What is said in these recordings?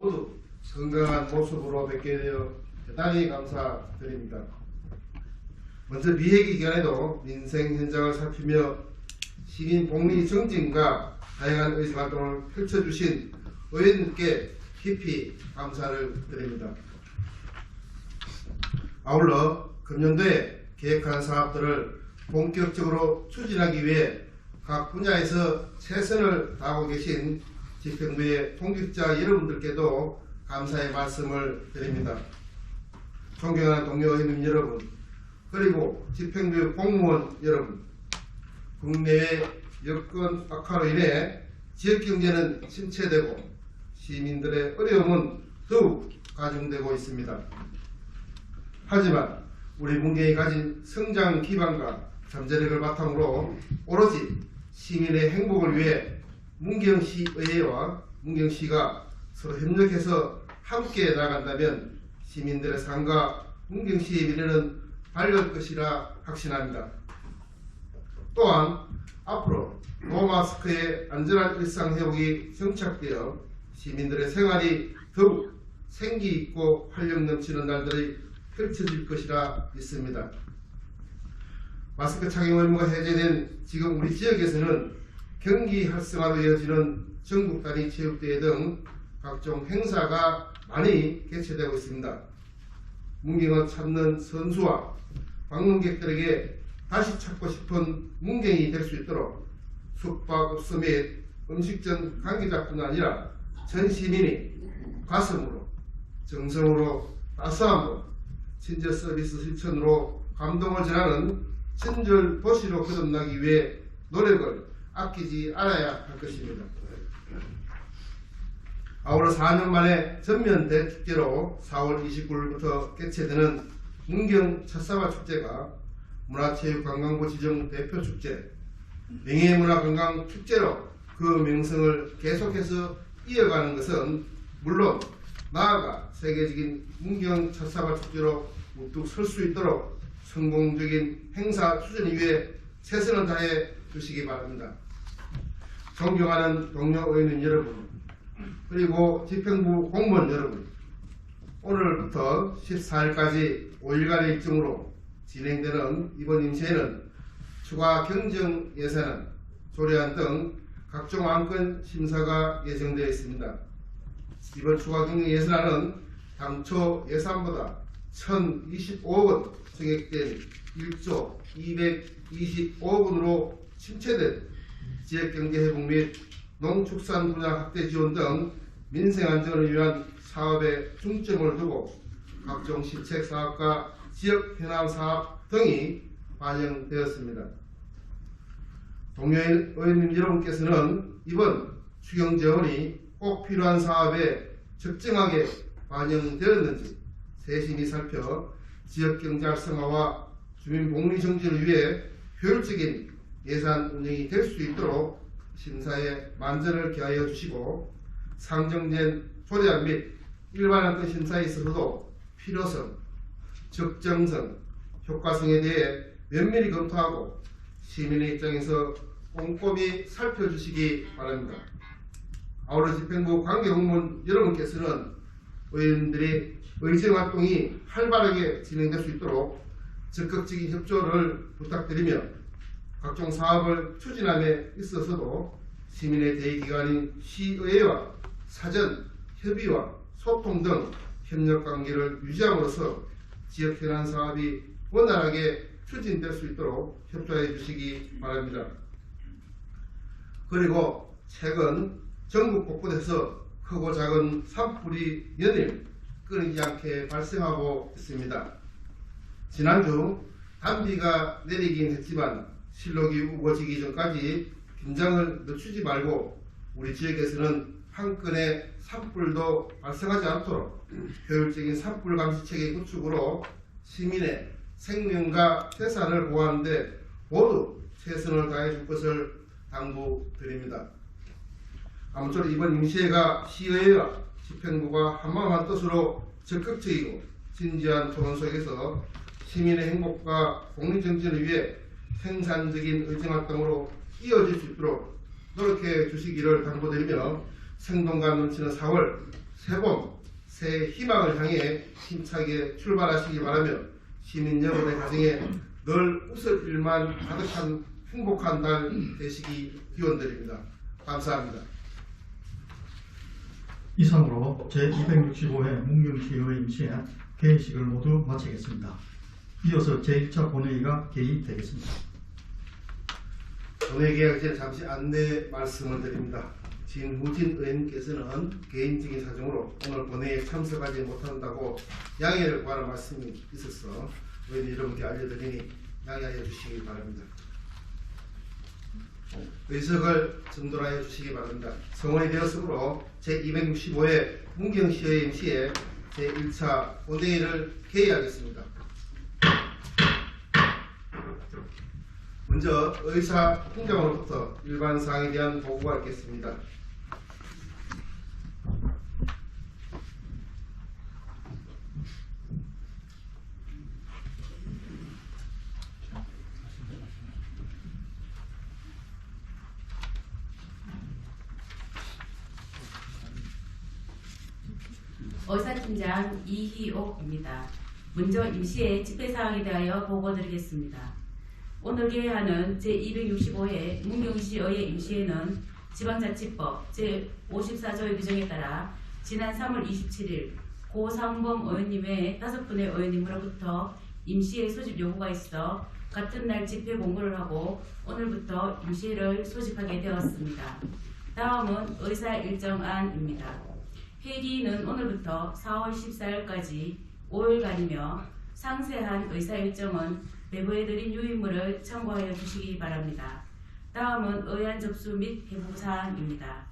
모두 건강한 모습으로 뵙게 되어 대단히 감사드립니다. 먼저 미회 기간에도 민생 현장을 살피며 시민 복리 정진과 다양한 의정활동을 펼쳐주신 의원님께 깊이 감사를 드립니다. 아울러 금년도에 계획한 사업들을 본격적으로 추진하기 위해 각 분야에서 최선을 다하고 계신 집행부의 통직자 여러분들께도 감사의 말씀을 드립니다. 존경하는 동료 의원님 여러분, 그리고 집행부 공무원 여러분, 국내외 여건 악화로 인해 지역경제는 침체되고 시민들의 어려움은 더욱 가중되고 있습니다. 하지만 우리 문경이 가진 성장 기반과 잠재력을 바탕으로 오로지 시민의 행복을 위해 문경시의회와 문경시가 서로 협력해서 함께 나간다면 시민들의 삶과 문경시의 미래는 밝을 것이라 확신합니다. 또한 앞으로 노마스크의 안전한 일상 회복이 정착되어 시민들의 생활이 더욱 생기있고 활력 넘치는 날들이 펼쳐질 것이라 믿습니다. 마스크 착용 의무가 해제된 지금 우리 지역에서는 경기 활성화로 이어지는 전국 단위 체육대회 등 각종 행사가 많이 개최되고 있습니다. 문경을 찾는 선수와 방문객들에게 다시 찾고 싶은 문경이 될 수 있도록 숙박업소 및 음식점 관계자뿐 아니라 전 시민이 가슴으로, 정성으로, 따스함으로, 친절 서비스 실천으로 감동을 전하는 친절 도시로 거듭나기 위해 노력을 아끼지 않아야 할 것입니다. 아울러 4년 만에 전면 대축제로 4월 29일부터 개최되는 문경 첫사발 축제가 문화체육관광부 지정 대표축제, 명예문화관광축제로 그 명성을 계속해서 이어가는 것은 물론 나아가 세계적인 문경 첫사발 축제로 우뚝 설 수 있도록 성공적인 행사 추진을 위해 최선을 다해 주시기 바랍니다. 존경하는 동료 의원님 여러분, 그리고 집행부 공무원 여러분, 오늘부터 14일까지 5일간의 일정으로 진행되는 이번 임시회는 추가 경정 예산안, 조례안 등 각종 안건 심사가 예정되어 있습니다. 이번 추가 경정 예산안은 당초 예산보다 1,025억 원 증액된 1조 225억 원으로 침체된 지역경제회복 및 농축산 분야 확대 지원 등 민생 안정을 위한 사업에 중점을 두고 각종 시책 사업과 지역 현안 사업 등이 반영되었습니다. 동료 의원님 여러분께서는 이번 추경 지원이 꼭 필요한 사업에 적정하게 반영되었는지 세심히 살펴 지역 경제 활성화와 주민 복리 정진을 위해 효율적인 예산 운영이 될 수 있도록 심사에 만전을 기하여 주시고, 상정된 조례안 및 일반 안건 심사에 있어서도 필요성, 적정성, 효과성에 대해 면밀히 검토하고 시민의 입장에서 꼼꼼히 살펴주시기 바랍니다. 아울러 집행부 관계공무원 여러분께서는 의원들의 의정활동이 활발하게 진행될 수 있도록 적극적인 협조를 부탁드리며, 각종 사업을 추진함에 있어서도 시민의 대의기관인 시의회와 사전, 협의와 소통 등 협력관계를 유지함으로써 지역 현안 사업이 원활하게 추진될 수 있도록 협조해 주시기 바랍니다. 그리고 최근 전국 곳곳에서 크고 작은 산불이 연일 끊이지 않게 발생하고 있습니다. 지난주 단비가 내리긴 했지만 실록이 우거지기 전까지 긴장을 늦추지 말고 우리 지역에서는 한 건의 산불도 발생하지 않도록 효율적인 산불 감시체계 구축으로 시민의 생명과 재산을 보호하는 데 모두 최선을 다해 줄 것을 당부드립니다. 아무쪼록 이번 임시회가 시의회와 집행부가 한마음 한뜻으로 적극적이고 진지한 토론 속에서 시민의 행복과 복리정진을 위해 생산적인 의정활동으로 이어질 수 있도록 노력해 주시기를 당부드리며 생동감 넘치는 4월 새봄, 새 희망을 향해 힘차게 출발하시기 바라며 시민 여러분의 가정에 늘 웃을 일만 가득한 행복한 달 되시기 기원드립니다. 감사합니다. 이상으로 제265회 문경시의회 임시회 개회식을 모두 마치겠습니다. 이어서 제1차 본회의가 개의되겠습니다. 본회의 개회하기 전에 잠시 안내 말씀을 드립니다. 진후진 의원님께서는 개인적인 사정으로 오늘 본회의에 참석하지 못한다고 양해를 구하는 말씀이 있어서 의원 여러분께 알려드리니 양해하여 주시기 바랍니다. 의석을 전달하여 주시기 바랍니다. 성원이 되었으므로 제265회 문경시의회 임시회 제1차 본회의를 개의하겠습니다. 먼저 의사 총장으로부터 일반 사항에 대한 보고가 있겠습니다. 의사팀장 이희옥입니다. 먼저 임시회 집회사항에 대하여 보고드리겠습니다. 오늘 개회하는 제265회 문경시의회 임시회는 지방자치법 제54조의 규정에 따라 지난 3월 27일 고상범 의원님 외 5분의 의원님으로부터 임시회 소집 요구가 있어 같은 날 집회 공고를 하고 오늘부터 임시회를 소집하게 되었습니다. 다음은 의사 일정안입니다. 회기는 오늘부터 4월 14일까지 5일간이며 상세한 의사 일정은 배부해드린 유인물을 참고하여 주시기 바랍니다. 다음은 의안 접수 및 회부 사항입니다.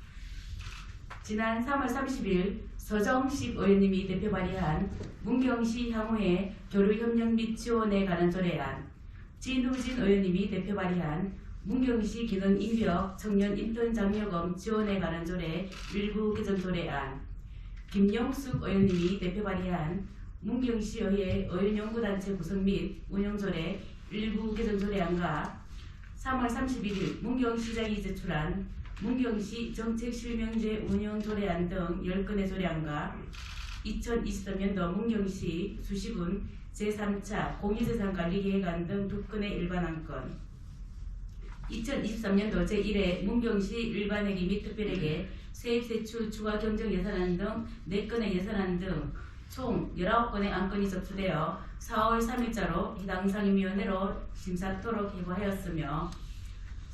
지난 3월 30일 서정식 의원님이 대표 발의한 문경시 향후의 교류협력 및 지원에 관한 조례안, 진후진 의원님이 대표 발의한 문경시 기능인력 청년 인턴 장려금 지원에 관한 조례 일부 개정 조례안, 김영숙 의원님이 대표 발의한 문경시의회 의원연구단체 구성 및 운영조례 일부 개정 조례안과 3월 31일 문경시장이 제출한 문경시 정책실명제 운영조례안 등 10건의 조례안과 2023년도 문경시 수시군 제3차 공유재산관리계획안 등 2건의 일반안건, 2023년도 제1회 문경시 일반회계 및 특별회계 세입세출 추가경정 예산안 등 4건의 예산안 등 총 19건의 안건이 접수되어 4월 3일자로 해당 상임위원회로 심사토록 회부하였으며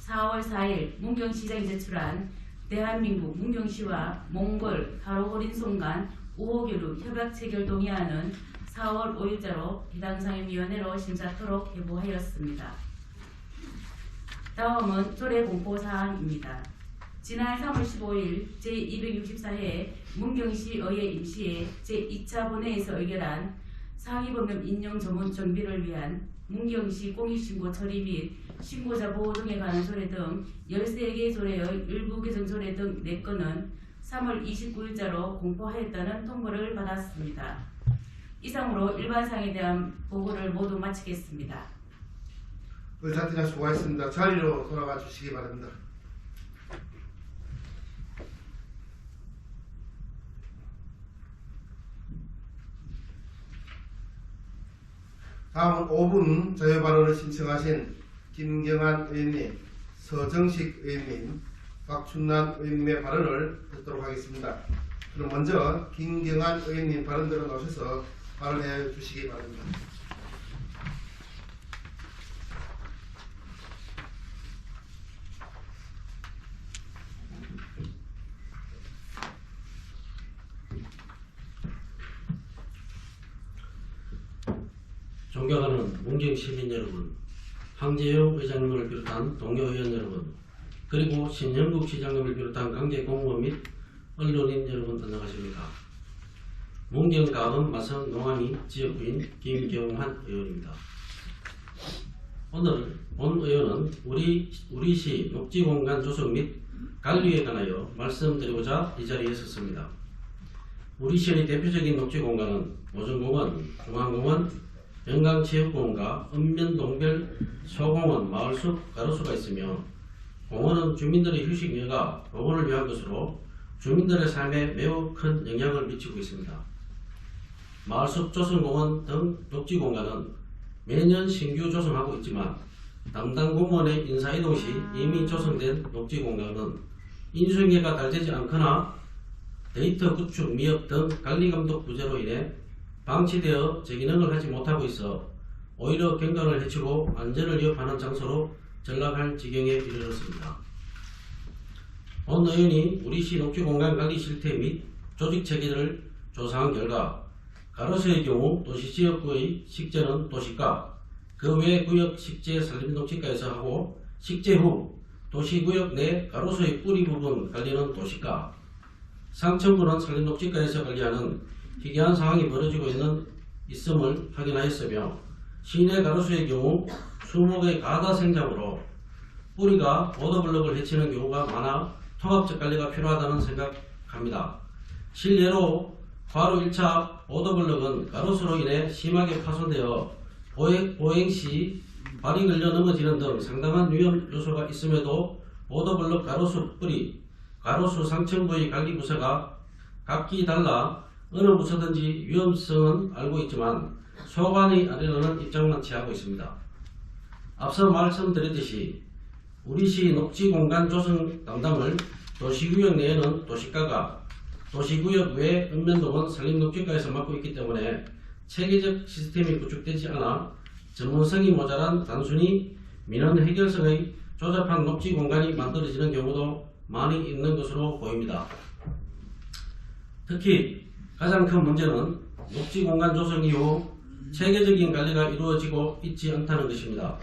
4월 4일 문경시장이 제출한 대한민국 문경시와 몽골 하로호린송 간 우호교류 협약 체결 동의안은 4월 5일자로 해당 상임위원회로 심사토록 회부하였습니다. 다음은 조례 공포사항입니다. 지난 3월 15일 제264회 문경시의회 임시회 제2차 본회의에서 의결한 상위법령 인용 전문 정비를 위한 문경시 공익신고 처리 및 신고자 보호 등에 관한 조례 등 13개 조례의 일부 개정 조례 등 4건은 3월 29일자로 공포하였다는 통보를 받았습니다. 이상으로 일반사항에 대한 보고를 모두 마치겠습니다. 의사팀장 수고하셨습니다. 자리로 돌아가 주시기 바랍니다. 다음은 5분 자유발언을 신청하신 김경환 의원님, 서정식 의원님, 박춘남 의원님의 발언을 듣도록 하겠습니다. 그럼 먼저 김경환 의원님 발언 들어 나오셔서 발언해 주시기 바랍니다. 존경하는 문경 시민 여러분, 황재용 의장님을 비롯한 동료 의원 여러분, 그리고 신영국 시장님을 비롯한 관계 공무원 및 언론인 여러분 안녕하십니까? 문경 가은 마성 농암이 지역구인 김경환 의원입니다. 오늘 본 의원은 우리 시 녹지공간 조성 및 관리에 관하여 말씀드리고자 이 자리에 섰습니다. 우리 시의 대표적인 녹지공간은 모전공원, 중앙공원, 영광체육공원과 읍면동별 소공원, 마을숲, 가로수가 있으며 공원은 주민들의 휴식여가 복원을 위한 것으로 주민들의 삶에 매우 큰 영향을 미치고 있습니다. 마을숲 조성공원 등 녹지공간은 매년 신규 조성하고 있지만 담당 공무원의 인사이동 시 이미 조성된 녹지공간은 인수인계가 잘 되지 않거나 데이터 구축 미흡 등 관리감독 부재로 인해 방치되어 재기능을 하지 못하고 있어 오히려 경관을 해치고 안전을 위협하는 장소로 전락할 지경에 이르렀습니다. 본 의원이 우리시 녹지공간 관리 실태 및 조직 체계를 조사한 결과 가로수의 경우 도시지역구의 식재는 도시가, 그 외 구역 식재 산림녹지가에서 하고 식재 후 도시구역 내 가로수의 뿌리 부분 관리는 도시가, 상층부는 산림녹지가에서 관리하는 희귀한 상황이 벌어지고 있음을 확인하였으며 시내 가로수의 경우 수목의 가다 생장으로 뿌리가 오더블럭을 해치는 경우가 많아 통합적 관리가 필요하다는 생각합니다. 실례로 과로 1차 오더블럭은 가로수로 인해 심하게 파손되어 보행 시 발이 걸려 넘어지는 등 상당한 위험 요소가 있음에도 오더블럭 가로수 뿌리, 가로수 상층 부의 관리 부서가 각기 달라 어느 부서든지 위험성은 알고 있지만 소관이 아니라는 입장만 취하고 있습니다. 앞서 말씀드렸듯이 우리시 녹지공간 조성 담당을 도시구역 내에는 도시가가, 도시구역 외 읍면동은 산림녹지가에서 맡고 있기 때문에 체계적 시스템이 구축되지 않아 전문성이 모자란 단순히 민원 해결성의 조잡한 녹지공간이 만들어지는 경우도 많이 있는 것으로 보입니다. 특히 가장 큰 문제는 녹지공간 조성 이후 체계적인 관리가 이루어지고 있지 않다는 것입니다.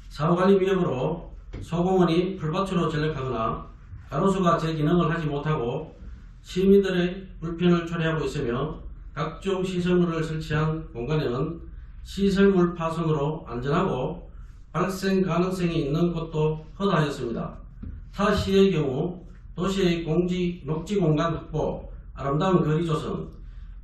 사후관리 미흡으로 소공원이 풀밭으로 전락하거나 가로수가 제 기능을 하지 못하고 시민들의 불편을 초래하고 있으며 각종 시설물을 설치한 공간에는 시설물 파손으로 안전하고 발생 가능성이 있는 곳도 허다하였습니다. 타 시의 경우 도시의 녹지공간 확보, 아름다운 거리 조성,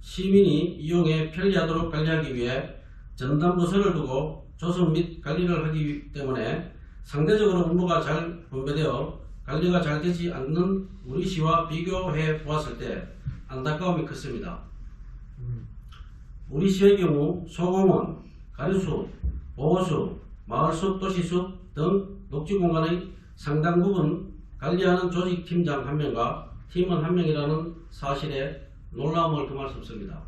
시민이 이용해 편리하도록 관리하기 위해 전담부서를 두고 조성 및 관리를 하기 때문에 상대적으로 업무가 잘 분배되어 관리가 잘 되지 않는 우리시와 비교해 보았을 때 안타까움이 컸습니다. 우리시의 경우 소공원, 가류숲, 보호숲, 마을숲, 도시숲 등 녹지공간의 상당 부분 관리하는 조직팀장 1명과 팀원 1명이라는 사실에 놀라움을 금할 수 없습니다.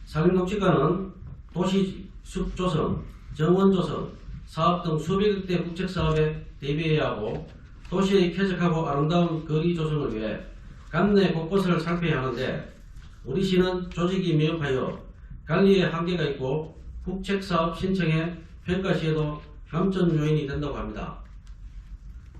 산림녹지가는 도시숲 조성, 정원 조성, 사업 등 수백억 대 국책사업에 대비해야 하고 도시의 쾌적하고 아름다운 거리 조성을 위해 관내 곳곳을 살펴야 하는데 우리시는 조직이 미흡하여 관리에 한계가 있고 국책사업 신청에 평가 시에도 감점 요인이 된다고 합니다.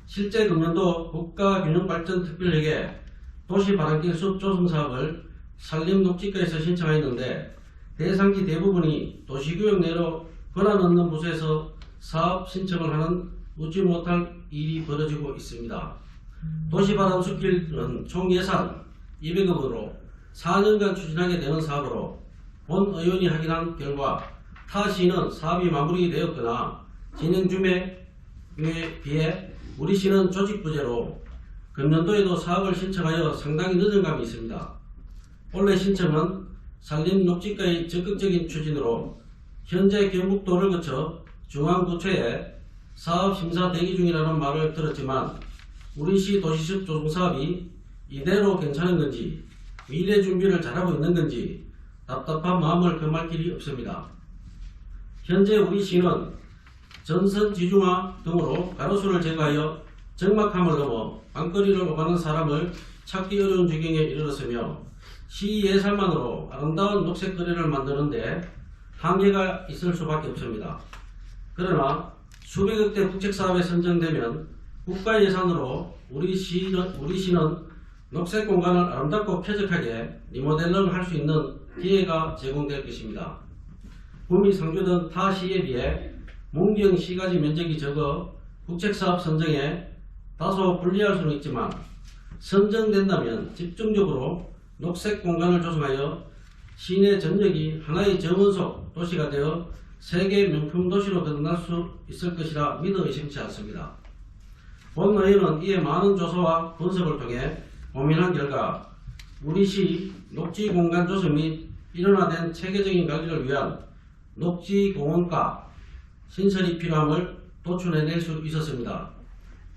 실제 금년도 국가균형발전특별회계 도시바람길 숲 조성사업을 산림녹지가에서 신청하였는데 대상지 대부분이 도시구역 내로 권한 없는 부서에서 사업 신청을 하는 웃지 못할 일이 벌어지고 있습니다. 도시바람숲길은 총 예산 200억으로 4년간 추진하게 되는 사업으로 본 의원이 확인한 결과 타 시는 사업이 마무리되었거나 진행 중에 비해 우리 시는 조직 부재로 금년도에도 사업을 신청하여 상당히 늦은 감이 있습니다. 올해 신청은 산림녹지가의 적극적인 추진으로 현재 경북도를 거쳐 중앙구청에 사업 심사 대기 중이라는 말을 들었지만 우리시 도시숲 조성사업이 이대로 괜찮은 건지 미래 준비를 잘하고 있는 건지 답답한 마음을 금할 길이 없습니다. 현재 우리시는 전선 지중화 등으로 가로수를 제거하여 적막함을 넘어 방거리를 오가는 사람을 찾기 어려운 지경에 이르렀으며 시 예산만으로 아름다운 녹색거리를 만드는데 한계가 있을 수밖에 없습니다. 그러나 수백억대 국책사업에 선정되면 국가 예산으로 우리 시는 녹색 공간을 아름답고 쾌적하게 리모델링을 할 수 있는 기회가 제공될 것입니다. 구미 상주 등 타 시에 비해 문경 시가지 면적이 적어 국책사업 선정에 다소 불리할 수는 있지만 선정된다면 집중적으로 녹색 공간을 조성하여 시내 전역이 하나의 정원속 도시가 되어 세계 명품 도시로 거듭날 수 있을 것이라 믿어 의심치 않습니다. 본 의원은 이에 많은 조사와 분석을 통해 고민한 결과 우리시 녹지 공간 조성 및 일원화된 체계적인 관리를 위한 녹지 공원가 신설이 필요함을 도출해낼 수 있었습니다.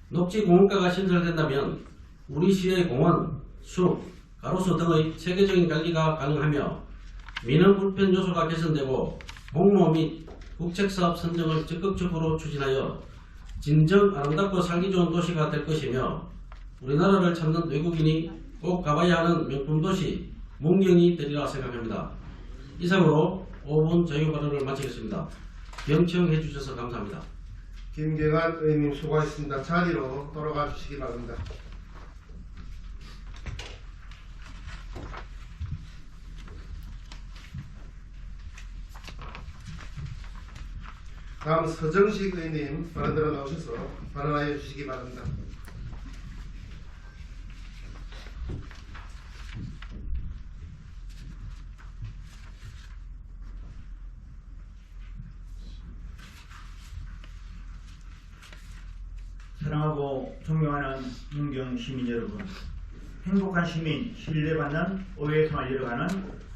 녹지 공원가가 신설된다면 우리 시의 공원, 숲, 가로수 등의 체계적인 관리가 가능하며 민원 불편 요소가 개선되고 공모 및 국책사업 선정을 적극적으로 추진하여 진정 아름답고 살기 좋은 도시가 될 것이며 우리나라를 찾는 외국인이 꼭 가봐야 하는 명품 도시 문경이 되리라 생각합니다. 이상으로 5분 자유 발언을 마치겠습니다. 경청해 주셔서 감사합니다. 김경환 의원님 수고하셨습니다. 자리로 돌아가 주시기 바랍니다. 다음 서정식 의원님 발언들어 나오셔서 발언하여 주시기 바랍니다. 사랑하고 존경하는 문경 시민 여러분, 행복한 시민, 신뢰받는 의회생활 이뤄가는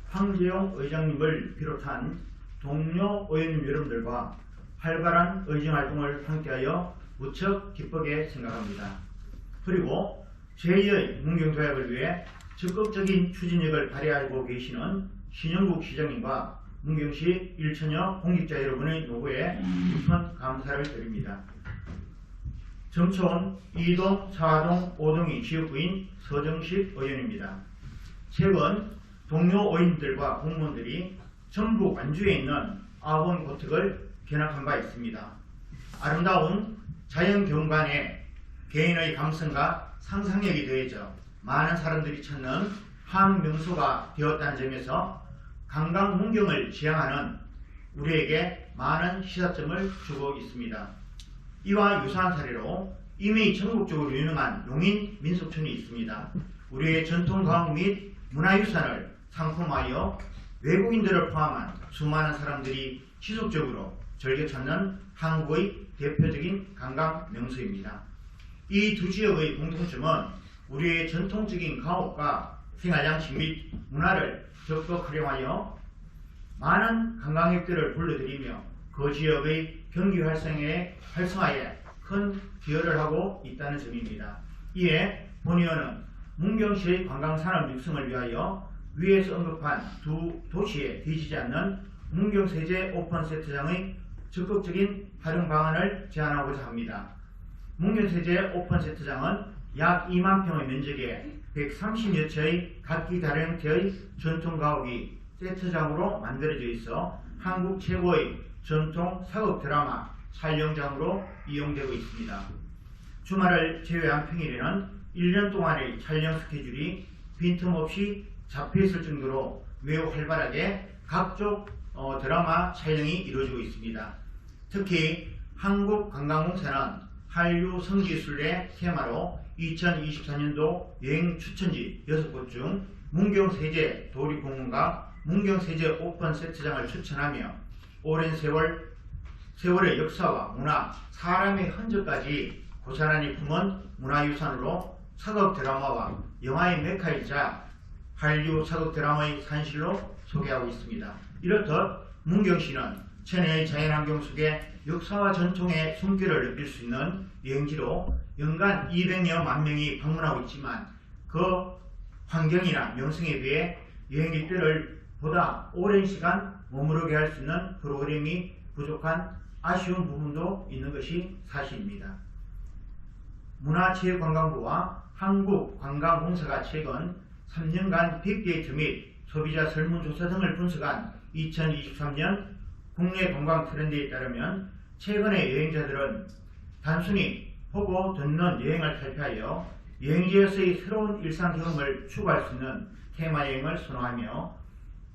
황재용 의장님을 비롯한 동료 의원님 여러분들과 활발한 의정활동을 함께하여 무척 기쁘게 생각합니다. 그리고 제2의 문경도약을 위해 적극적인 추진력을 발휘하고 계시는 신영국 시장님과 문경시 일천여 공직자 여러분의 노고에 깊은 감사를 드립니다. 정촌 2동, 4동, 5동이 지역구인 서정식 의원입니다. 최근 동료 의원들과 공무원들이 전북 완주에 있는 아원 고택을 견학한 바 있습니다. 아름다운 자연 경관에 개인의 감성과 상상력이 더해져 많은 사람들이 찾는 한 명소가 되었다는 점에서 관광 문경을 지향하는 우리에게 많은 시사점을 주고 있습니다. 이와 유사한 사례로 이미 전국적으로 유명한 용인 민속촌이 있습니다. 우리의 전통과학 및 문화유산을 상품하여 외국인들을 포함한 수많은 사람들이 지속적으로 즐겨 찾는 한국의 대표적인 관광 명소입니다. 이 두 지역의 공통점은 우리의 전통적인 가옥과 생활양식 및 문화를 적극 활용하여 많은 관광객들을 불러들이며 그 지역의 경기 활성화에 큰 기여를 하고 있다는 점입니다. 이에 본 의원은 문경시의 관광산업 육성을 위하여 위에서 언급한 두 도시에 뒤지지 않는 문경세제 오픈세트장의 적극적인 활용 방안을 제안하고자 합니다. 문경세제 오픈세트장은 약 2만 평의 면적에 130여 채의 각기 다른 형태의 전통가옥이 세트장으로 만들어져 있어 한국 최고의 전통 사극 드라마 촬영장으로 이용되고 있습니다. 주말을 제외한 평일에는 1년 동안의 촬영 스케줄이 빈틈없이 잡혀있을 정도로 매우 활발하게 각종 드라마 촬영이 이루어지고 있습니다. 특히 한국관광공사는 한류 성지순례 테마로 2024년도 여행 추천지 6곳 중 문경세제 도립공원과 문경세제 오픈 세트장을 추천하며 오랜 세월의 역사와 문화, 사람의 흔적까지 고스란히 품은 문화유산으로 사극 드라마와 영화의 메카이자 한류 사극 드라마의 산실로 소개하고 있습니다. 이렇듯 문경시는 천혜의 자연환경 속에 역사와 전통의 숨결을 느낄 수 있는 여행지로 연간 200여만 명이 방문하고 있지만 그 환경이나 명성에 비해 여행객들을 보다 오랜 시간 머무르게 할 수 있는 프로그램이 부족한 아쉬운 부분도 있는 것이 사실입니다. 문화체육관광부와 한국관광공사가 최근 3년간 빅데이터 및 소비자 설문조사 등을 분석한 2023년 국내 관광 트렌드에 따르면 최근의 여행자들은 단순히 보고 듣는 여행을 탈피하여 여행지에서의 새로운 일상 경험을 추구할 수 있는 테마 여행을 선호하며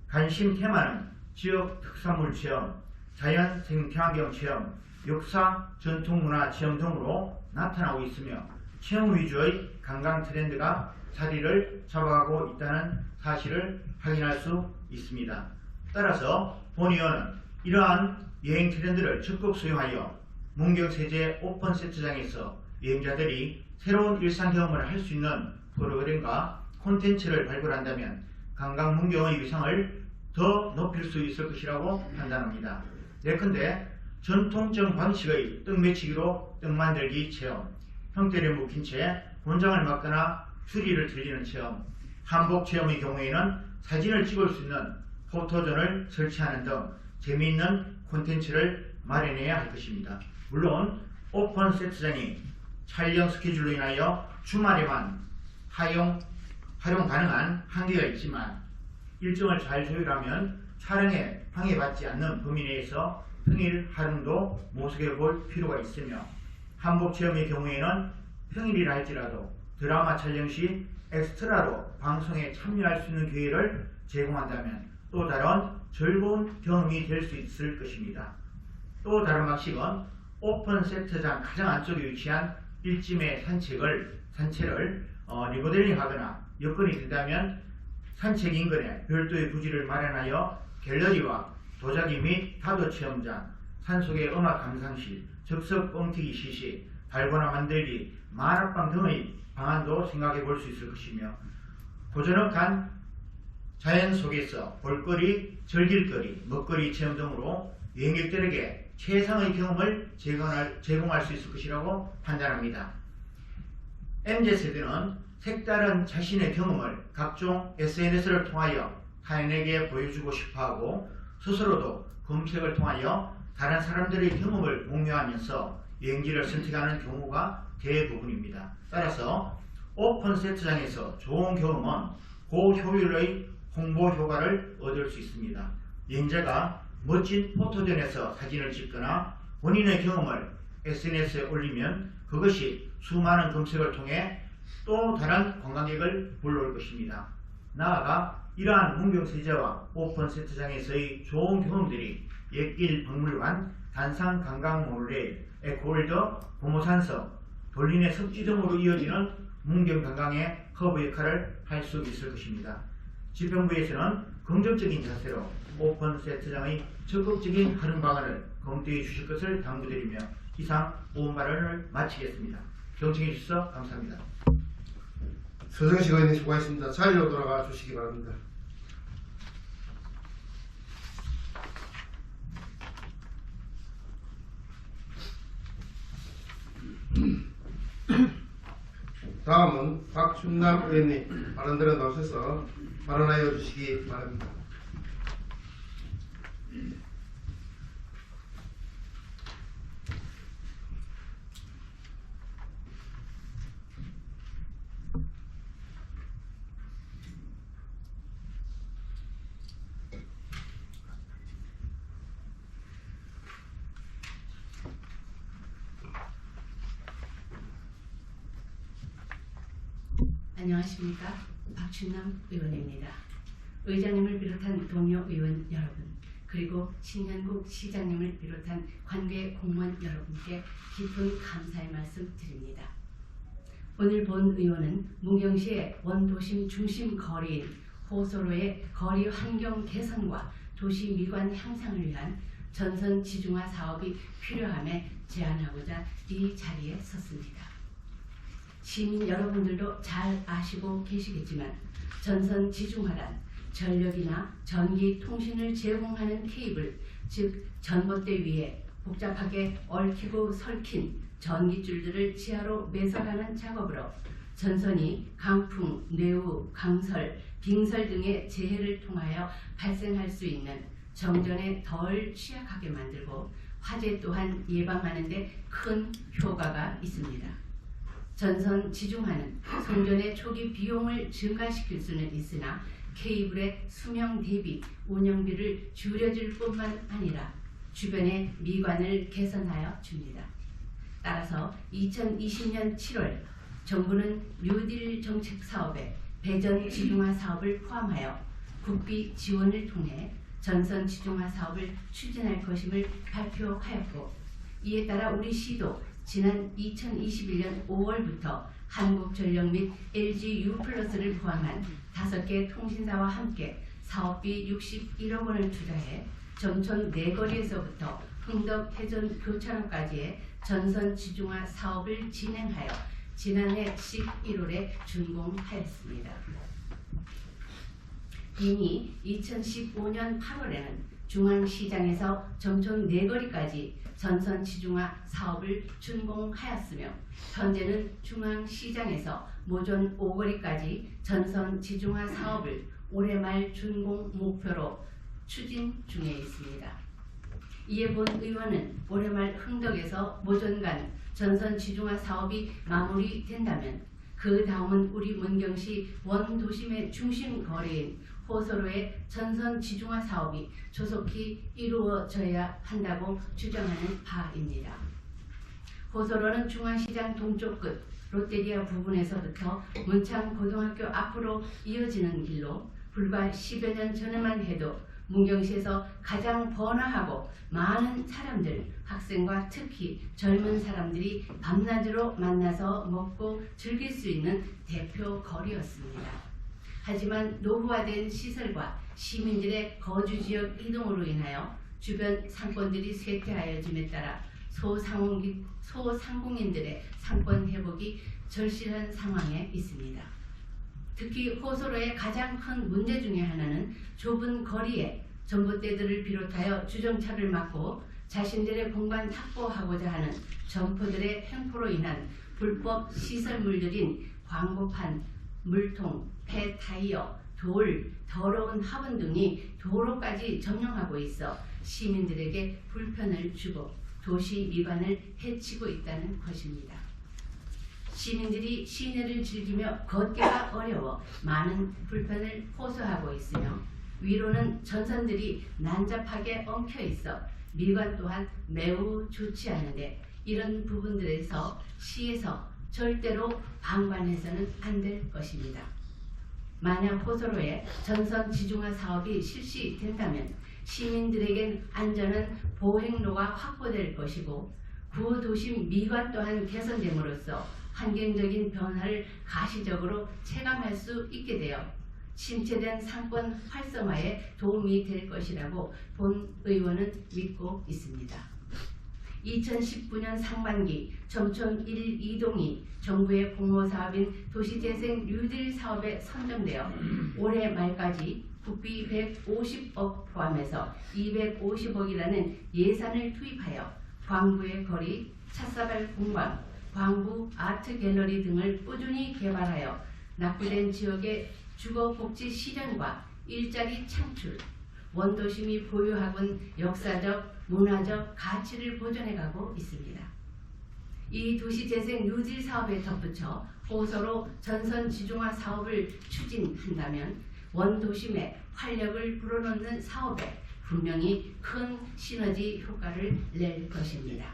관심 테마는 지역 특산물 체험, 자연 생태환경 체험, 역사 전통문화 체험 등으로 나타나고 있으며 체험 위주의 관광 트렌드가 자리를 잡아가고 있다는 사실을 확인할 수 있습니다. 따라서 본 의원은 이러한 여행 트렌드를 적극 수용하여 문경세제 오픈 세트장에서 여행자들이 새로운 일상 경험을 할 수 있는 프로그램과 콘텐츠를 발굴한다면 관광 문경의 위상을 더 높일 수 있을 것이라고 판단합니다. 예컨대 전통적 방식의 떡 매치기로 떡 만들기 체험, 형태를 묵힌 채 곤장을 막거나 추리를 들리는 체험, 한복 체험의 경우에는 사진을 찍을 수 있는 포토존을 설치하는 등 재미있는 콘텐츠를 마련해야 할 것입니다. 물론 오픈 세트장이 촬영 스케줄로 인하여 주말에만 활용 가능한 한계가 있지만 일정을 잘 조율하면 촬영에 방해받지 않는 범위 내에서 평일 활용도 모색해 볼 필요가 있으며, 한복 체험의 경우에는 평일이라 할지라도 드라마 촬영 시 엑스트라로 방송에 참여할 수 있는 기회를 제공한다면 또 다른 즐거운 경험이 될 수 있을 것입니다. 또 다른 방식은 오픈 세트장 가장 안쪽에 위치한 일찜의 산채를 리모델링하거나 여건이 된다면 산책 인근에 별도의 부지를 마련하여 갤러리와 도자기 및 파도 체험장, 산속의 음악 감상실, 즉석 뻥튀기 시식, 달고나 만들기, 만화방 등의 방안도 생각해 볼 수 있을 것이며, 고즈넉한 자연 속에서 볼거리, 즐길거리, 먹거리 체험 등으로 여행객들에게 최상의 경험을 제공할 수 있을 것이라고 판단합니다. MZ세대는 색다른 자신의 경험을 각종 SNS를 통하여 타인에게 보여주고 싶어하고, 스스로도 검색을 통하여 다른 사람들의 경험을 공유하면서 여행지를 선택하는 경우가 대부분입니다. 따라서 오픈 세트장에서 좋은 경험은 고효율의 홍보 효과를 얻을 수 있습니다. 여행자가 멋진 포토존에서 사진을 찍거나 본인의 경험을 SNS에 올리면 그것이 수많은 검색을 통해 또 다른 관광객을 불러올 것입니다. 나아가 이러한 문경세제와 오픈 세트장에서의 좋은 경험들이 옛길 박물관, 단상 관광 모노레일, 에코월드, 고모산성, 돌린의 섭지 등으로 이어지는 문경 관광의 허브 역할을 할 수 있을 것입니다. 지평부에서는 긍정적인 자세로 오픈 세트장의 적극적인 활용 방안을 검토해 주실 것을 당부드리며 이상 오은 발언을 마치겠습니다. 경청해 주셔서 감사합니다. 서정식 의원님 수고하셨습니다. 자리로 돌아가 주시기 바랍니다. 다음은 박춘남 의원님 발언들에 나오셔서 발언하여 주시기 바랍니다. 안녕하십니까. 박춘남 의원입니다. 의장님을 비롯한 동료 의원 여러분, 그리고 신현국 시장님을 비롯한 관계 공무원 여러분께 깊은 감사의 말씀 드립니다. 오늘 본 의원은 문경시의 원도심 중심 거리인 호소로의 거리 환경 개선과 도시 미관 향상을 위한 전선 지중화 사업이 필요함에 제안하고자 이 자리에 섰습니다. 시민 여러분들도 잘 아시고 계시겠지만 전선 지중화란 전력이나 전기 통신을 제공하는 케이블, 즉 전봇대 위에 복잡하게 얽히고 설킨 전기줄들을 지하로 매설하는 작업으로 전선이 강풍, 뇌우, 강설, 빙설 등의 재해를 통하여 발생할 수 있는 정전에 덜 취약하게 만들고 화재 또한 예방하는 데 큰 효과가 있습니다. 전선 지중화는 송전의 초기 비용을 증가시킬 수는 있으나 케이블의 수명 대비 운영비를 줄여줄 뿐만 아니라 주변의 미관을 개선하여 줍니다. 따라서 2020년 7월 정부는 뉴딜 정책 사업에 배전 지중화 사업을 포함하여 국비 지원을 통해 전선 지중화 사업을 추진할 것임을 발표하였고, 이에 따라 우리 시도 지난 2021년 5월부터 한국전력 및 LGU+를 포함한 5개 통신사와 함께 사업비 61억 원을 투자해 정천 내거리에서부터 흥덕 해전 교차로까지의 전선 지중화 사업을 진행하여 지난해 11월에 준공하였습니다. 이미 2015년 8월에는 중앙시장에서 점촌 내거리까지 전선 지중화 사업을 준공하였으며 현재는 중앙시장에서 모전 5거리까지 전선 지중화 사업을 올해 말 준공 목표로 추진 중에 있습니다. 이에 본 의원은 올해 말 흥덕에서 모전 간 전선 지중화 사업이 마무리된다면 그 다음은 우리 문경시 원도심의 중심 거리인 호서로의 전선 지중화 사업이 조속히 이루어져야 한다고 주장하는 바입니다. 호서로는 중앙시장 동쪽 끝 롯데리아 부근에서부터 문창고등학교 앞으로 이어지는 길로 불과 10여 년 전에만 해도 문경시에서 가장 번화하고 많은 사람들, 학생과 특히 젊은 사람들이 밤낮으로 만나서 먹고 즐길 수 있는 대표 거리였습니다. 하지만 노후화된 시설과 시민들의 거주지역 이동으로 인하여 주변 상권들이 쇠퇴하여짐에 따라 소상공인들의 상권 회복이 절실한 상황에 있습니다. 특히 호소로의 가장 큰 문제 중에 하나는 좁은 거리에 전봇대들을 비롯하여 주정차를 막고 자신들의 공간 확보하고자 하는 점포들의 횡포로 인한 불법 시설물들인 광고판, 물통, 폐타이어, 돌, 더러운 화분 등이 도로까지 점령하고 있어 시민들에게 불편을 주고 도시 미관을 해치고 있다는 것입니다. 시민들이 시내를 즐기며 걷기가 어려워 많은 불편을 호소하고 있으며 위로는 전선들이 난잡하게 엉켜 있어 미관 또한 매우 좋지 않은데 이런 부분들에서 시에서 절대로 방관해서는 안 될 것입니다. 만약 호소로의 전선 지중화 사업이 실시된다면 시민들에겐 안전한 보행로가 확보될 것이고 구도심 미관 또한 개선됨으로써 환경적인 변화를 가시적으로 체감할 수 있게 되어 침체된 상권 활성화에 도움이 될 것이라고 본 의원은 믿고 있습니다. 2019년 상반기 점촌 1, 2동이 정부의 공모사업인 도시재생 뉴딜 사업에 선정되어 올해 말까지 국비 150억 포함해서 250억이라는 예산을 투입하여 광부의 거리, 찻사발 공방, 광부 아트 갤러리 등을 꾸준히 개발하여 낙후된 지역의 주거복지 실현과 일자리 창출, 원도심이 보유하고는 역사적, 문화적 가치를 보존해가고 있습니다. 이 도시재생 뉴딜 사업에 덧붙여 호소로 전선 지중화 사업을 추진한다면 원도심의 활력을 불어넣는 사업에 분명히 큰 시너지 효과를 낼 것입니다.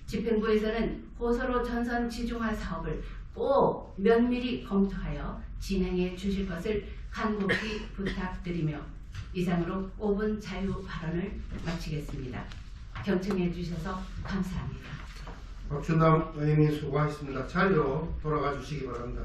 집행부에서는 호소로 전선 지중화 사업을 꼭 면밀히 검토하여 진행해 주실 것을 간곡히 부탁드리며 이상으로 5분 자유 발언을 마치겠습니다. 경청해 주셔서 감사합니다. 박춘남 의원님 수고하셨습니다. 자리로 돌아가 주시기 바랍니다.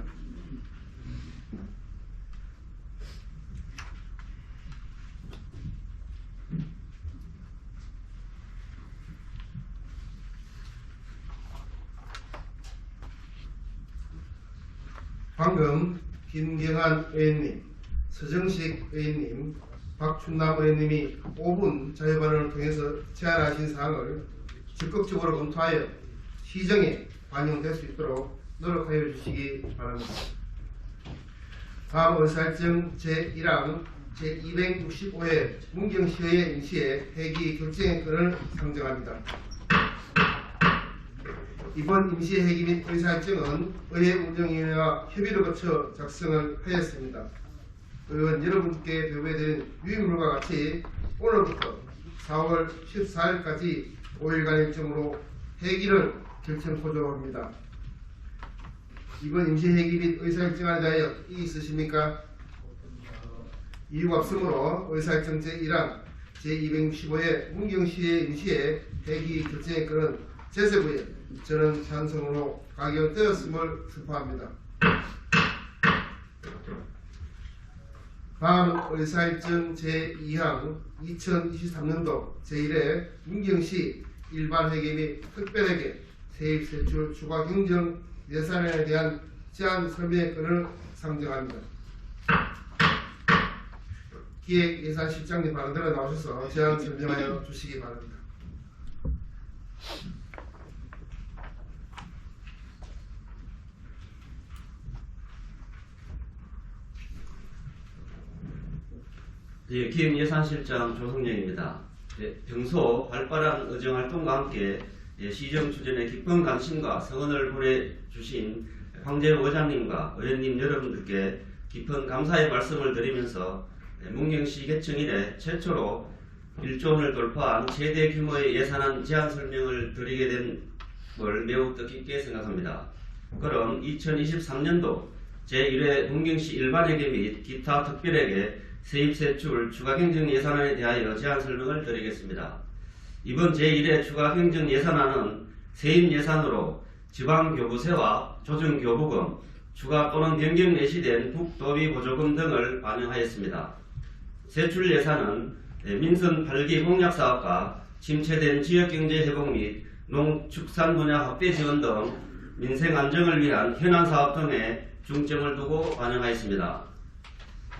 방금 김경한 의원님, 서정식 의원님, 박춘남 의원님이 5분 자유발언을 통해서 제안하신 사항을 적극적으로 검토하여 시정에 반영될 수 있도록 노력하여 주시기 바랍니다. 다음 의사일정 제1항 제265회 문경시의회 임시회 회기 결정의 건을 상정합니다. 이번 임시회기 및 의사일정은 의회 운영위원회와 협의를 거쳐 작성을 하였습니다. 의원 여러분께 배부해드린 유인물과 같이 오늘부터 4월 14일까지 5일간 일정으로 회기를 결정 포조합니다. 이번 임시회기 및 의사일정에 대하여 이의 있으십니까? 이유가 없으므로 의사일정 제1항 제265회 문경시의 임시회 회기 결정의 건은 제세부에 저는 찬성으로 가결되었음을 선포합니다. 다음 의사일정 제2항 2023년도 제1회 문경시 일반회계 및 특별회계 세입세출 추가 경정 예산에 대한 제한 설명권을 상정합니다. 기획예산실장님 발언대로 나오셔서 제안 설명하여 주시기 바랍니다. 예, 기획예산실장 조성영입니다. 평소 활발한 의정활동과 함께 시정 추진에 깊은 관심과 성원을 보내주신 황재용 의장님과 의원님 여러분들께 깊은 감사의 말씀을 드리면서 문경시 개청 이래 최초로 1조 원을 돌파한 최대 규모의 예산안 제안 설명을 드리게 된 걸 매우 뜻깊게 생각합니다. 그럼 2023년도 제1회 문경시 일반회계 및 기타 특별회계 세입세출 추가경정 예산안에 대하여 제안 설명을 드리겠습니다. 이번 제1회 추가경정 예산안은 세입 예산으로 지방교부세와 조정교부금, 추가 또는 변경 내시된 국도비 보조금 등을 반영하였습니다. 세출 예산은 민선 8기 공약사업과 침체된 지역경제 회복 및 농축산 분야 확대 지원 등 민생 안정을 위한 현안사업 등에 중점을 두고 반영하였습니다.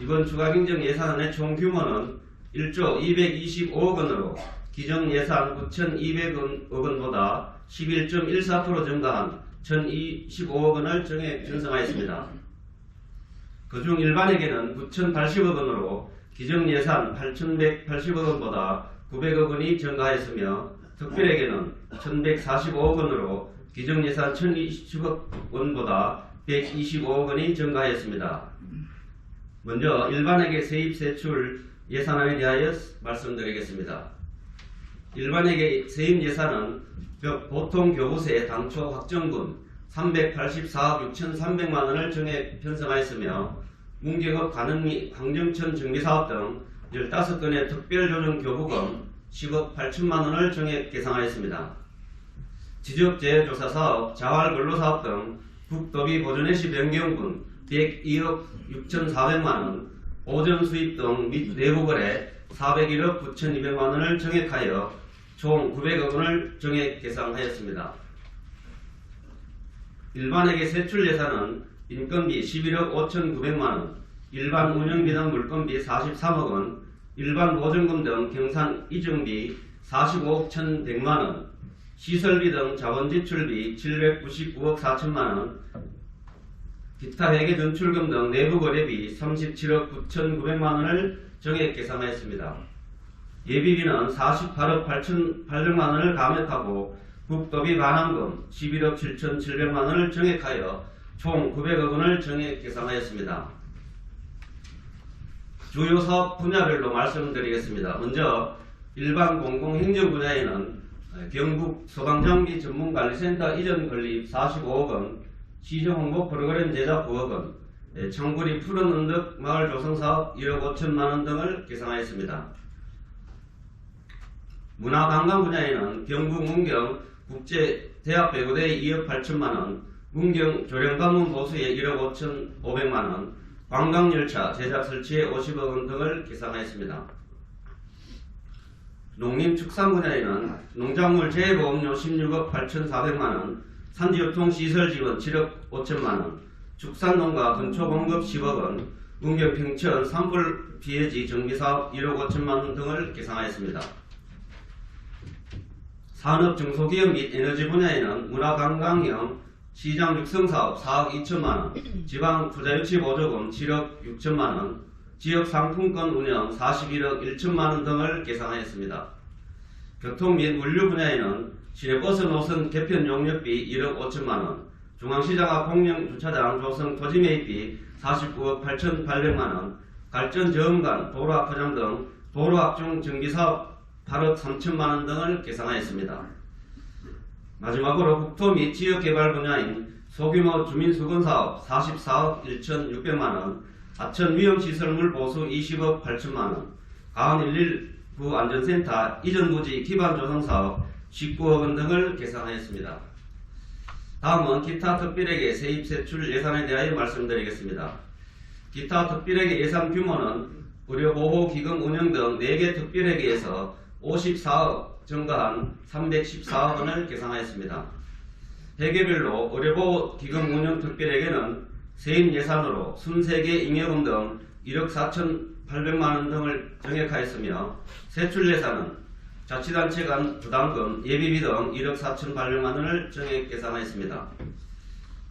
이번 추가경정 예산안의 총 규모는 1조 225억 원으로 기정 예산 9,200억 원보다 11.14% 증가한 1,025억 원을 정액 편성하였습니다. 그중 일반회계는 9,080억 원으로 기정 예산 8,180억 원보다 900억 원이 증가하였으며 특별회계는 1,145억 원으로 기정 예산 1,020억 원보다 125억 원이 증가하였습니다. 먼저 일반회계 세입세출 예산안에 대하여 말씀드리겠습니다. 일반회계 세입 예산은 보통교부세 당초 확정분 384억 6,300만 원을 정액 편성하였으며 문경읍 가능 및 황정천 정비사업 등 15건의 특별조정교부금 10억 8천만 원을 정액 계상하였습니다. 지적재해조사사업, 자활근로사업 등 국도비 보존해시 변경분 102억 6,400만 원, 오전수입 등 및 내부거래 401억 9,200만 원을 정액하여 총 900억 원을 정액 계상하였습니다. 일반회계 세출 예산은 인건비 11억 5,900만 원, 일반 운영비 등 물건비 43억 원, 일반 보증금 등 경산 이정비 45억 1,100만 원, 시설비 등 자본지출비 799억 4천만 원, 기타 회계 전출금 등 내부거래비 37억 9,900만 원을 정액 계상하였습니다. 예비비는 48억 8,800만 원을 감액하고 국도비 반환금 11억 7,700만 원을 정액하여 총 900억 원을 정액 계상하였습니다. 주요 사업 분야별로 말씀드리겠습니다. 먼저 일반 공공행정 분야에는 경북 소방장비 전문관리센터 이전 건립 45억 원, 시정홍보 프로그램 제작 9억 원, 청구리 푸른 언덕 마을 조성사업 1억 5천만 원 등을 계상하였습니다. 문화관광 분야에는 경북 문경 국제대학배구대에 2억 8천만 원, 문경 조령관문 보수에 1억 5,500만 원, 관광열차 제작 설치에 50억 원 등을 계상하였습니다. 농림축산 분야에는 농작물 재해보험료 16억 8,400만 원, 산지교통시설 지원 7억 5천만 원, 축산농가 근초 공급 10억 원, 문경 평천 산불 피해지 정비사업 1억 5천만 원 등을 계상하였습니다. 산업 중소기업 및 에너지 분야에는 문화관광형 시장 육성사업 4억 2천만 원, 지방 투자유치 보조금 7억 6천만 원, 지역 상품권 운영 41억 1천만 원 등을 계상하였습니다. 교통 및 물류 분야에는 시내버스 노선 개편 용역비 1억 5천만 원, 중앙시장 앞 공영 주차장 조성 토지 매입비 49억 8,800만 원, 갈전 저음관 도로 앞 포장 등 도로 앞중 정비사업 8억 3천만 원 등을 계상하였습니다. 마지막으로 국토 및 지역개발 분야인 소규모 주민수건사업 44억 1,600만 원, 하천 위험시설물 보수 20억 8천만 원, 가은 119 안전센터 이전부지 기반조성사업 19억 원 등을 계상하였습니다. 다음은 기타 특별회계 세입세출 예산에 대하여 말씀드리겠습니다. 기타 특별회계 예산 규모는 의료보호기금 운영 등 4개 특별회계에서 54억 증가한 314억 원을 계상하였습니다. 회계별로 의료보호 기금 운영 특별회계는 세입 예산으로 순세계 잉여금 등 1억 4,800만 원 등을 정액하였으며 세출 예산은 자치단체 간 부담금, 예비비 등 1억 4,800만 원을 정액 계산하였습니다.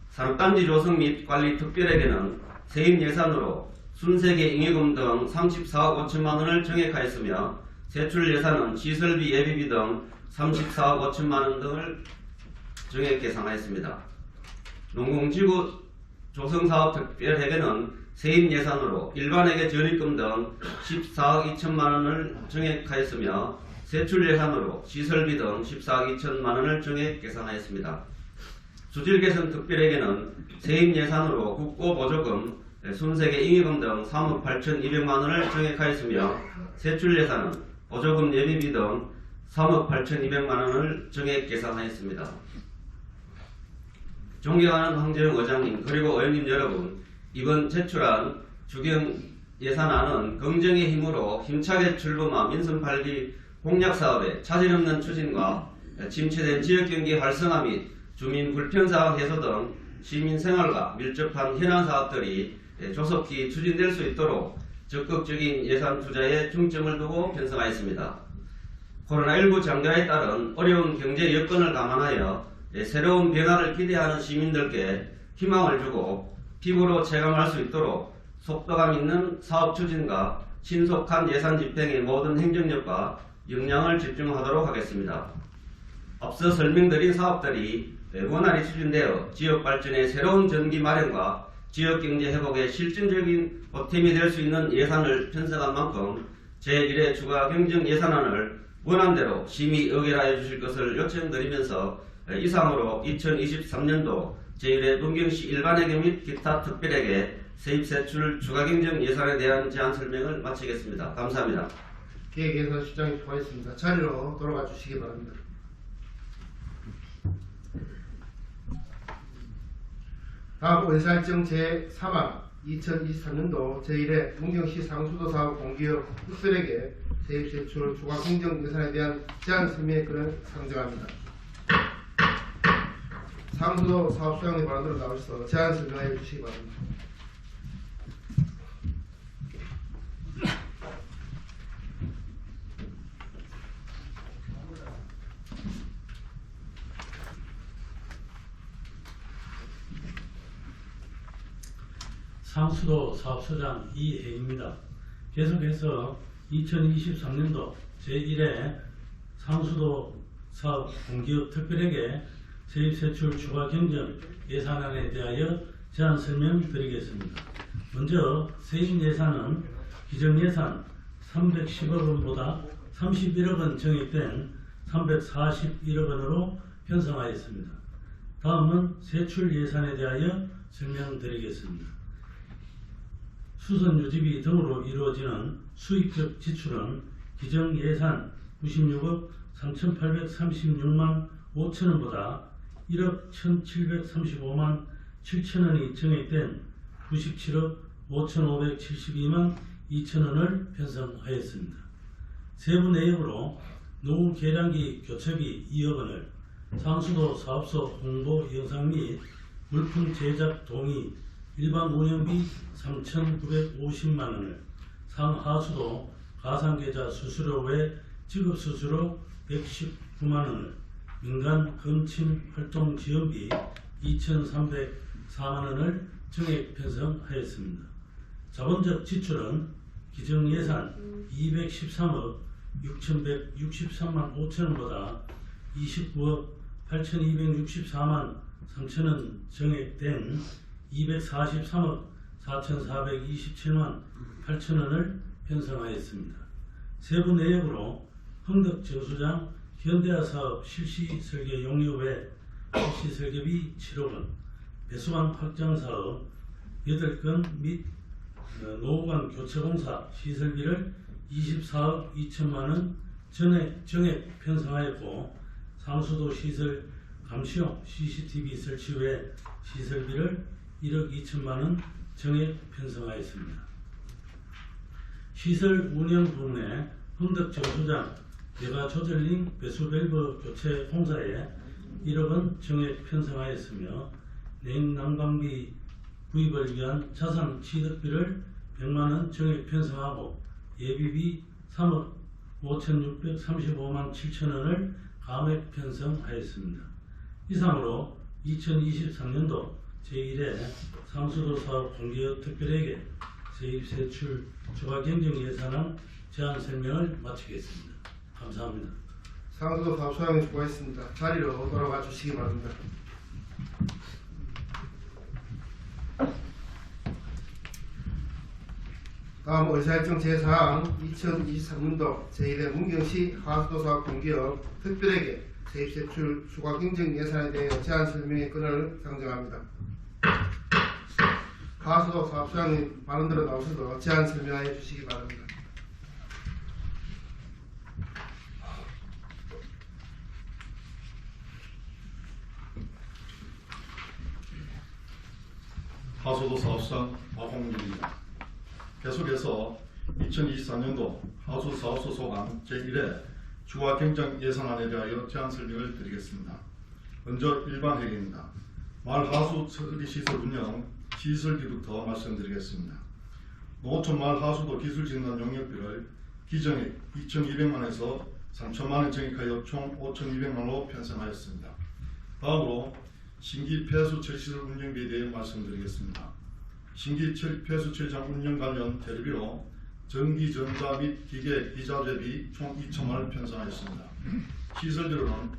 산업단지 조성 및 관리 특별회계는 세입 예산으로 순세계 잉여금 등 34억 5천만 원을 정액하였으며 세출 예산은 시설비, 예비비 등 34억 5천만 원 등을 정액 계산하였습니다. 농공지구 조성사업 특별회계는 세입 예산으로 일반회계 전입금 등 14억 2천만 원을 정액하였으며 세출 예산으로 시설비 등 14억 2천만 원을 정액 계산하였습니다. 수질개선 특별회계는 세입 예산으로 국고보조금, 순세계 잉여금 등 3억 8,200만 원을 정액하였으며 세출 예산은 보조금 예비비 등 3억 8,200만 원을 정액 계산하였습니다. 존경하는 황재영 의장님 그리고 의원님 여러분, 이번 제출한 주경 예산안은 긍정의 힘으로 힘차게 출범한 민선 8기 공약사업의 차질 없는 추진과 침체된 지역경제 활성화 및 주민 불편사항 해소 등 시민생활과 밀접한 현안사업들이 조속히 추진될 수 있도록 적극적인 예산 투자에 중점을 두고 편성하였습니다. 코로나19 장기화에 따른 어려운 경제 여건을 감안하여 새로운 변화를 기대하는 시민들께 희망을 주고 피부로 체감할 수 있도록 속도감 있는 사업 추진과 신속한 예산 집행의 모든 행정력과 역량을 집중하도록 하겠습니다. 앞서 설명드린 사업들이 원활히 추진되어 지역 발전의 새로운 전기 마련과 지역 경제 회복의 실질적인 보탬이 될 수 있는 예산을 편성한 만큼 제1회 추가 경정 예산안을 원안대로 심의 의결하여 주실 것을 요청드리면서 이상으로 2023년도 제1회 문경시 일반회계 및 기타 특별회계 세입세출 추가경정 예산에 대한 제안 설명을 마치겠습니다. 감사합니다. 기획예산실장이 수고하셨습니다. 자리로 돌아가 주시기 바랍니다. 다음 의사일정 제3화 2023년도 제1회 문경시 상수도 사업 공기업 특별회계 세입세출 추가경정 예산에 대한 제안 설명의 건을 상정합니다. 상수도 사업 수행의 발언으로 나오셔서 제안 설명해 주시기 바랍니다. 상수도 사업소장 이혜입니다. 계속해서 2023년도 제1회 상수도 사업 공기업 특별회계 세입세출 추가경정 예산안에 대하여 제안 설명드리겠습니다. 먼저 세입 예산은 기정예산 310억 원보다 31억 원 정액된 341억 원으로 편성하였습니다. 다음은 세출 예산에 대하여 설명드리겠습니다. 수선 유지비 등으로 이루어지는 수입적 지출은 기정 예산 96억 3,836만 5천원보다 1억 1,735만 7천원이 정액된 97억 5,572만 2천원을 편성하였습니다. 세부 내역으로 노후 계량기 교체비 2억 원을, 상수도 사업소 홍보 영상 및 물품 제작 동의 일반 운영비 3,950만원을, 상하수도 가상계좌 수수료 외 지급수수료 119만원을, 민간 검침 활동 지원비 2,304만원을 정액 편성하였습니다. 자본적 지출은 기정예산 213억 6,163만 5천원보다 29억 8,264만 3천원 정액된 243억 4,427만 8천원을 편성하였습니다. 세부 내역으로 흥덕정수장 현대화 사업 실시 설계 용역 외 실시 설계비 7억 원, 배수관 확장 사업 8건 및 노후관 교체공사 시설비를 24억 2천만 원 정액 편성하였고, 상수도 시설 감시용 CCTV 설치 외 시설비를 1억 2천만 원 정액 편성하였습니다. 시설 운영 부문에 흥덕정수장 여가 조절링 배수 밸브 교체 공사에 1억 원 정액 편성하였으며 냉난방비 구입을 위한 자산 취득비를 100만 원 정액 편성하고 예비비 3억 5,635만 7천 원을 감액 편성하였습니다. 이상으로 2023년도 제1회 상수도 사업 공개업 특별회계 세입세출 추가경정예산안 제안 설명을 마치겠습니다. 감사합니다. 상수도 사업 수행에 수고했습니다. 자리로 돌아가 주시기 바랍니다. 다음 의사일정 제4항 2023년도 제1회 문경시 하수도 사업 공기업 특별회계 세입세출 추가 경정 예산에 대해 제안 설명의 건을 상정합니다. 하수도 사업 수행님 발언대로 나오셔서 제안 설명해 주시기 바랍니다. 하수도 사업상 박홍길입니다. 계속해서 2024년도 하수도 사업소 소관 제1회 추가 경정 예산안에 대하여 제안 설명을 드리겠습니다. 먼저 일반 회계입니다. 말 하수 처리 시설 운영 시설비부터 말씀드리겠습니다. 농어촌 말 하수도 기술 진단 용역비를 기정액 2,200만원에서 3,000만원 정액하여 총 5,200만원으로 편성하였습니다. 다음으로 신기 폐수 처리시설 운영비에 대해 말씀드리겠습니다. 신기 폐수 처리장 운영 관련 대리비로 전기, 전자 및 기계, 이자재비 총 2천만원을 편성하였습니다. 시설비로는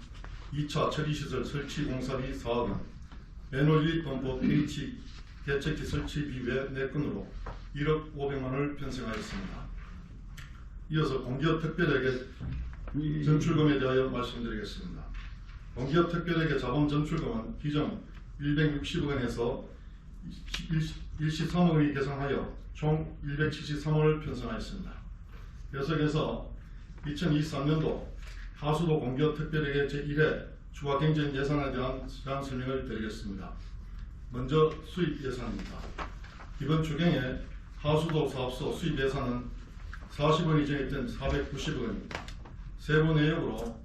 2차 처리시설 설치 공사비 4억원, 매놀 유입범법 H 대책기 설치비 외 4건으로 1억 500만원을 편성하였습니다. 이어서 공기업 특별회계 전출금에 대하여 말씀드리겠습니다. 공기업 특별회계 자본 전출금은 기정 160억원에서 일시 3억원이 계산하여 총 173억원을 편성하였습니다. 계속해서 2023년도 하수도 공기업 특별회계 제1회 추가 경정 예산에 대한 제안 설명을 드리겠습니다. 먼저 수입 예산입니다. 이번 추경에 하수도 사업소 수입 예산은 40원이 정액된 490억원입니다. 세부 내역으로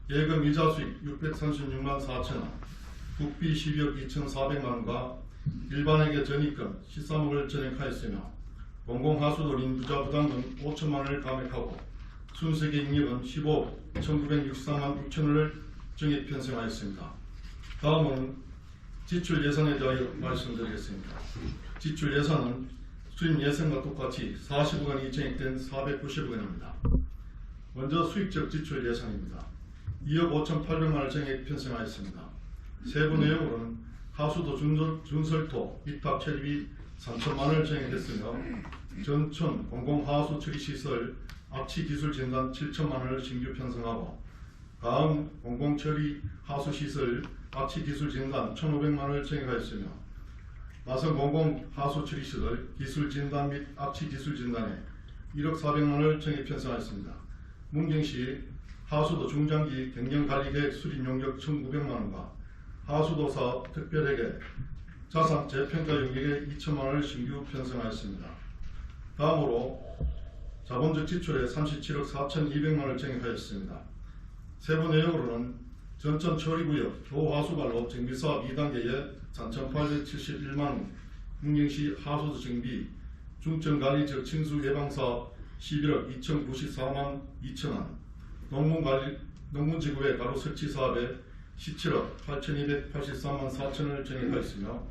예금 이자 수입 636만 4천원, 국비 12억 2,400만원과 일반회계 전입금 13억을 전액하였으며 공공하수도 인부자 부담금 5천만원을 감액하고 순세계 잉여금 15억 1963만 6천원을 정액 편성하였습니다. 다음은 지출 예산에 대하여 말씀드리겠습니다. 지출 예산은 수입 예산과 똑같이 40억원이 정액된 490억원입니다. 먼저 수익적 지출 예산입니다. 2억 5,800만원을 정액 편성하였습니다. 세부 내용으로는 하수도 준설토 위탁 처리비 3천만원을 정액했으며 전천 공공하수 처리시설 악취기술진단 7천만원을 신규 편성하고 다음 공공처리 하수시설 악취기술진단 1,500만원을 정액하였으며 나선 공공하수처리시설 기술진단 및 악취기술진단에 1억 400만원을 정액 편성하였습니다. 문경시 하수도 중장기 경영관리계획 수립 용역 1,900만원과 하수도 사업 특별회계 자산 재평가 용역에 2천만원을 신규 편성하였습니다. 다음으로 자본적 지출에 37억 4,200만원을 정액하였습니다. 세부 내역으로는 전천 처리구역 교화수발로 정비사업 2단계에 3,871만원, 문경시 하수도 정비, 중점관리 지역 침수 예방사업 11억 2,094만 2천원, 농문지구의 가로 설치 사업에 17억 8,283만 4천원을 정액하였으며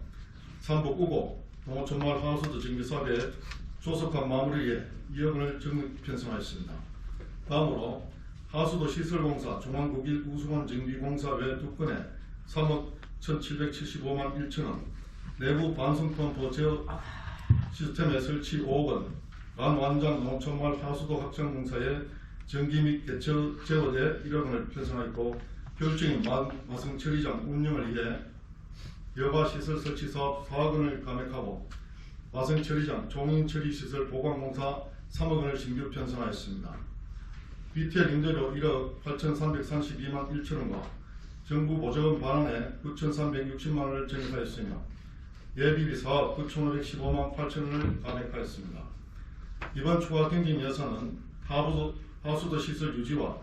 삼북5고 농어촌마을 하수도 정비사업에 조속한 마무리에 2억원을 정액 편성하였습니다. 다음으로 하수도 시설공사 중앙국일 우수원 정비공사 외 2건에 3억 1,775만 1천원, 내부 반성펌프 제어 시스템의 설치 5억원, 간완장 농촌마을 하수도 확장공사의 전기 및 개처 제어에 1억원을 편성하였고 결정인 마성 처리장 운영을 위해 여가 시설 설치 사업 4억원을 감액하고 마성 처리장 종인 처리 시설 보강공사 3억원을 신규 편성하였습니다. BTL 임대료 1억 8,332만 1천원과 정부 보조금 반환에 9,360만원을 정액하였으며 예비비 사업 9,515만 8천원을 감액하였습니다. 이번 추가 경정 예산은 하수도 시설 유지와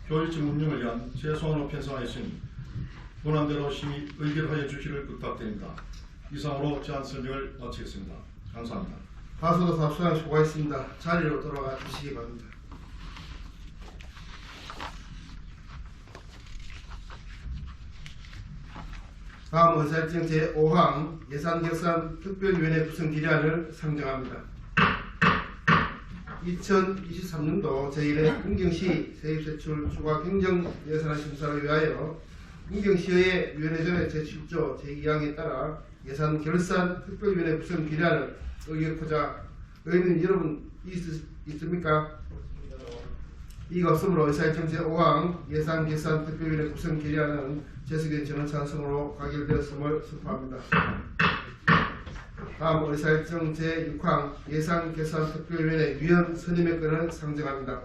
효율적 운영을 위한 최소한으로 편성하였으니 권한대로 심의 의결하여 주시를 부탁드립니다. 이상으로 제안 설명을 마치겠습니다. 감사합니다. 다수도 답변 수고하셨습니다. 자리로 돌아가 주시기 바랍니다. 다음 의사일정 제5항 예산결산 특별위원회 구성 기량을 상정합니다. 2023년도 제1회 문경시 세입세출 추가 경정 예산안 심사를 위하여 문경시의 위원회전의 제7조 제2항에 따라 예산결산 특별위원회 구성 기량을 의결하고자 의원님 여러분 있습니까? 이가 없으므로 의사일정 제5항 예산결산 특별위원회 구성 기량은 재석의 전원 찬성으로 가결되었음을 선포합니다. 다음 의사일정 제6항 예산결산특별위원회 위원 선임의 건을 상정합니다.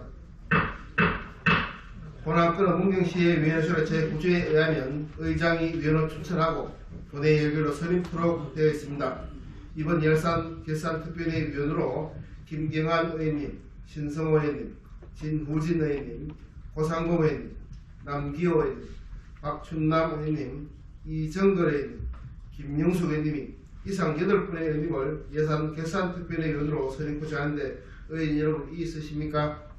본안건은 문경시의 위원회설의 제9조에 의하면 의장이 위원을 추천하고 본회의 의결로 선임토록 되어 있습니다. 이번 예산결산특별위원회 위원으로 김경환 의원님, 신성호 의원님, 진후진 의원님, 고상범 의원님, 남기호 의원님, 박춘남 의원님, 이정걸 의원님, 김영숙 의원님이 이상 8분의 의원님을 예산결산특별위원회 위원으로 선임하고자 하는데 의원 여러분 이의 있으십니까?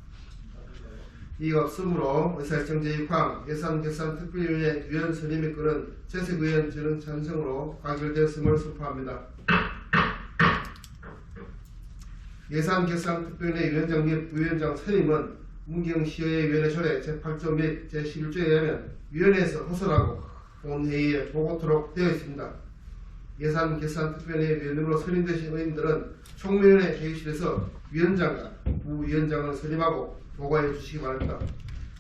이가 없으므로 의사일정 제6항 예산결산특별위원회 위원 선임의 건은 재석 의원 전원 찬성으로 가결되었음을 선포합니다. 예산결산특별위원회 위원장 및 부위원장 선임은 문경시의 위원회조례 제8조 및 제11조에 의하면 위원회에서 허설하고 본회의에 보고토록 되어 있습니다. 예산결산특별위원회 위원으로 선임되신 의원들은 총무위원회 회의실에서 위원장과 부위원장을 선임하고 보고해 주시기 바랍니다.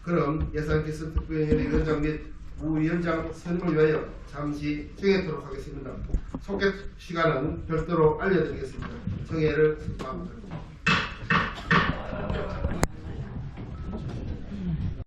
그럼 예산결산특별위원회 위원장 및 부위원장 선임을 위하여 잠시 정해도록 하겠습니다. 소개 시간은 별도로 알려드리겠습니다. 정해를 선포합니다.